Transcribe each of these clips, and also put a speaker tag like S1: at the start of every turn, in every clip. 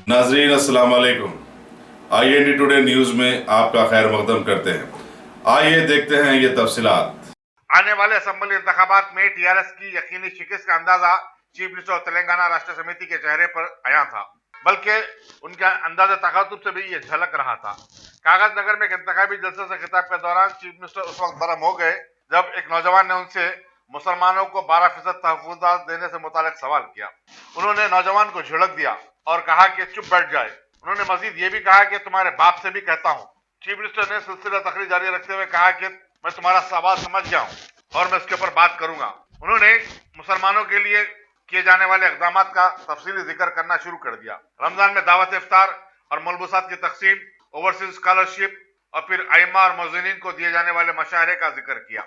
S1: नाजरीन अस्सलाम वालेकुम। IND टुडे न्यूज में आपका खैर मकदम करते हैं। आइए देखते हैं ये तफसीलात।
S2: आने वाले असेंबली इंतखाबात में टीआरएस की यकीनी शिकस्त का अंदाजा चीफ मिनिस्टर और तेलंगाना राष्ट्र समिति के चेहरे पर आया था, बल्कि उनका अंदाजा तकातुब से भी ये झलक रहा था। कागज नगर में एक इंतखाबी जलसे से खिताब के दौरान चीफ मिनिस्टर उस वक्त बरम हो गए जब एक नौजवान ने उनसे मुसलमानों को 12% तहफुजात देने से मुतालिक सवाल किया। उन्होंने नौजवान को झिड़क दिया और कहा कि चुप बैठ जाए। उन्होंने मजीद ये भी कहा कि तुम्हारे बाप से भी कहता हूँ। चीफ मिनिस्टर ने सिलसिला तकरीर जारी रखते हुए कहा कि मैं तुम्हारा सवाल समझ गया हूँ और मैं इसके ऊपर बात करूंगा। उन्होंने मुसलमानों के लिए किए जाने वाले इक़दाम का तफसीली जिक्र करना शुरू कर दिया। रमजान में दावत इफ्तार और मलबूसात की तकसीम, ओवरसीज स्कॉलरशिप और फिर आइमा और मुज़्ज़िनीन को दिए जाने वाले मशाहरे का जिक्र किया।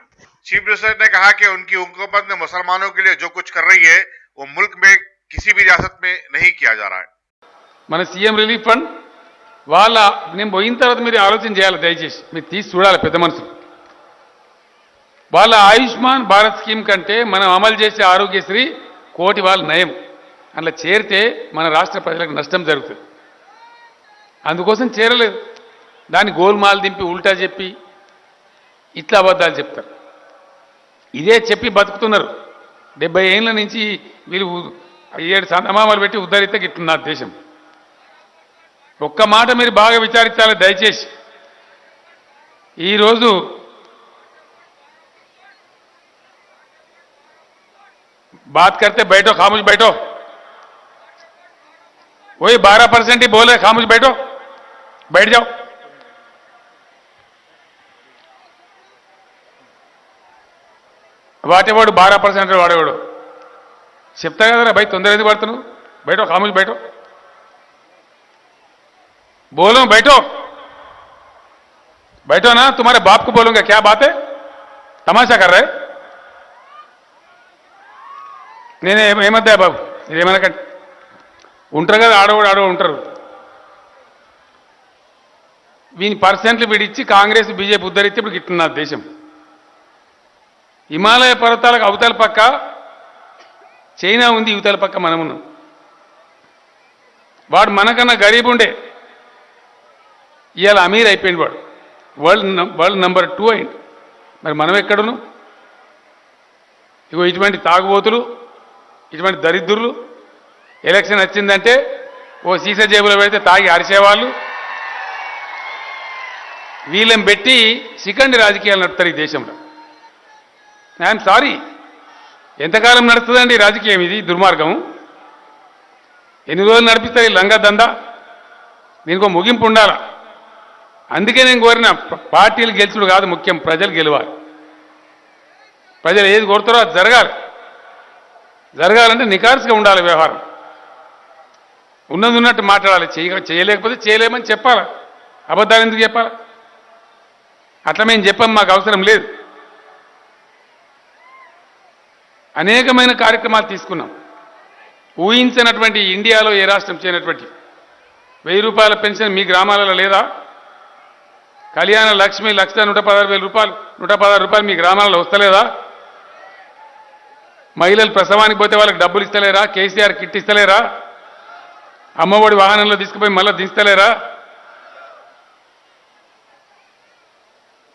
S2: चीफ मिनिस्टर ने कहा कि उनकी हुकूमत ने मुसलमानों के लिए जो कुछ कर रही है वो मुल्क में किसी भी रियासत में नहीं किया जा रहा है।
S3: మన సీఎం రిలీఫ్ ఫండ్ వాళ్ళ నేను పోయిన తర్వాత మీరు ఆలోచన చేయాలి, దయచేసి మీరు తీసి చూడాలి పెద్ద మనుషులు. వాళ్ళ ఆయుష్మాన్ భారత్ స్కీమ్ కంటే మనం అమలు చేసే ఆరోగ్యశ్రీ కోటి వాళ్ళు నయం. అట్లా చేరితే మన రాష్ట్ర ప్రజలకు నష్టం జరుగుతుంది. అందుకోసం చేరలేదు. దాన్ని గోల్మాల్ దింపి ఉల్టా చెప్పి ఇట్లా అబద్ధాలు చెప్తారు. ఇదే చెప్పి బతుకుతున్నారు. 70 ఏళ్ళ నుంచి వీళ్ళు 7 సందమామాలు పెట్టి ఉద్ధరిస్తే గిట్లున్న దేశం. ఒక్క మాట మీరు బాగా విచారించాలి దయచేసి. ఈరోజు बात करते बैठो, खामोश बैठो. वही 12% ही बोले, खामोश बैठो, बैठ जाओ. వాటేవాడు 12% వాడేవాడు చెప్తా కదరా भाई, తొందర ఎందుకు పడుతున్నావు? बैठो, खामोश बैठो, बोलो बैठो, बैठो ना. तुम्हारे बाप को बोलूंगा क्या बात है? तमाशा कर रहे. నేనే ఏమద్దా బాబు, ఏమన్నా ఉంటారు కదా ఆడవాడు ఉంటారు. వీని పర్సెంట్లు వీడిచ్చి కాంగ్రెస్ బీజేపీ ఉద్ధరిస్తే ఇప్పుడు గిట్టున్న దేశం. హిమాలయ పర్వతాలకు అవతల పక్క చైనా ఉంది, యువతల పక్క మనం ఉన్నాం. వాడు మనకన్నా గరీబ్ ఉండే ఇవాళ అమీర్ అయిపోయింది. వాడు వరల్డ్ నెంబర్ 2 అయింది. మరి మనం ఎక్కడున్నాం? ఇగో ఇటువంటి తాగుబోతులు, ఇటువంటి దరిద్రులు ఎలక్షన్ వచ్చిందంటే ఓ సీసా జేబులో పెడితే తాగి అరిసేవాళ్ళు, వీళ్ళని పెట్టి సికండి రాజకీయాలు నడుపుతారు ఈ దేశంలో. ఐఎమ్ సారీ, ఎంతకాలం నడుస్తుందండి రాజకీయం? ఇది దుర్మార్గం. ఎన్ని రోజులు నడిపిస్తారు ఈ లంగా దందా? దీనికి ముగింపు ఉండాలా. అందుకే నేను కోరిన పార్టీలు గెలుచుడు కాదు ముఖ్యం, ప్రజలు గెలవాలి. ప్రజలు ఏది కోరుతారో అది జరగాలి. జరగాలంటే నికార్సుగా ఉండాలి వ్యవహారం. ఉన్నది ఉన్నట్టు మాట్లాడాలి. చేయలేకపోతే చేయలేమని చెప్పాలా. అబద్ధాలు ఎందుకు చెప్పాలా? అట్లా మేము చెప్పాం, మాకు అవసరం లేదు. అనేకమైన కార్యక్రమాలు తీసుకున్నాం. ఊహించినటువంటి ఇండియాలో ఏ రాష్ట్రం చేయనటువంటి 1000 రూపాయల పెన్షన్ మీ గ్రామాలలో లేదా? కళ్యాణ లక్ష్మి 1,116,000 రూపాయలు, 116 రూపాయలు మీ గ్రామాలలో వస్తలేదా? మహిళలు ప్రసవానికి పోతే వాళ్ళకి డబ్బులు ఇస్తలేరా? కేసీఆర్ కిట్ ఇస్తలేరా? అమ్మఒడి వాహనంలో తీసుకుపోయి మళ్ళీ దించలేరా?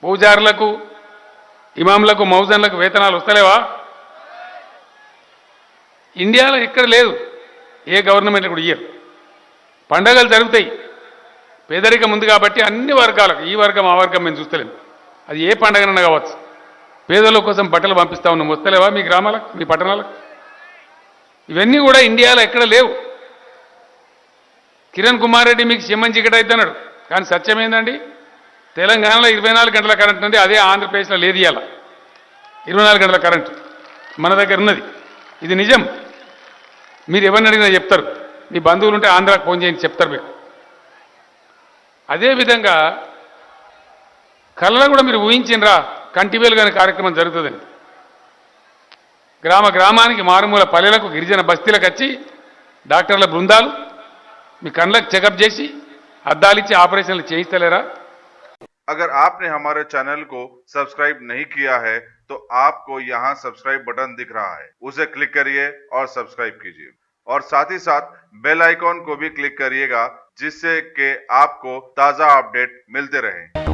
S3: పూజారులకు, ఇమాంలకు, మౌజన్లకు వేతనాలు వస్తలేవా? ఇండియాలో ఎక్కడ లేదు, ఏ గవర్నమెంట్ కూడా ఇయ్యరు. పండగలు జరుగుతాయి, పేదరికం ఉంది కాబట్టి అన్ని వర్గాలకు, ఈ వర్గం ఆ వర్గం మేము చూస్తలేము. అది ఏ పండగనన్నా కావచ్చు. పేదల కోసం బట్టలు పంపిస్తా ఉన్నాం, వస్తలేవా మీ గ్రామాలకు, మీ పట్టణాలకు? ఇవన్నీ కూడా ఇండియాలో ఎక్కడ లేవు. కిరణ్ కుమార్ రెడ్డి మీకు సిమ్మన్ చీకటి అవుతున్నాడు, కానీ సత్యం ఏందండి? తెలంగాణలో 24 గంటల కరెంట్ ఉంది, అదే ఆంధ్రప్రదేశ్లో లేదు. ఇవాళ 24 గంటల కరెంటు మన దగ్గర ఉన్నది, ఇది నిజం. మీరు ఎవరిని అడిగినా చెప్తారు. మీ బంధువులు ఉంటే ఆంధ్రాకు ఫోన్ చేయండి, చెప్తారు మీకు. అదేవిధంగా కళ్ళలో కూడా మీరు ఊహించినరా కంటివేలు కాని కార్యక్రమం జరుగుతుందని. గ్రామ గ్రామానికి, మారుమూల పల్లెలకు, గిరిజన బస్తీలకు వచ్చి డాక్టర్ల బృందాలు మీ కళ్ళకు చెకప్ చేసి అద్దాలిచ్చి ఆపరేషన్లు చేయిస్తలేరా?
S2: अगर आपने हमारे चैनल को सब्सक्राइब नहीं किया है तो आपको यहाँ सब्सक्राइब बटन दिख रहा है, उसे क्लिक करिए और सब्सक्राइब कीजिए और साथ ही साथ बेल आइकॉन को भी क्लिक करिएगा, जिससे कि आपको ताज़ा अपडेट मिलते रहें।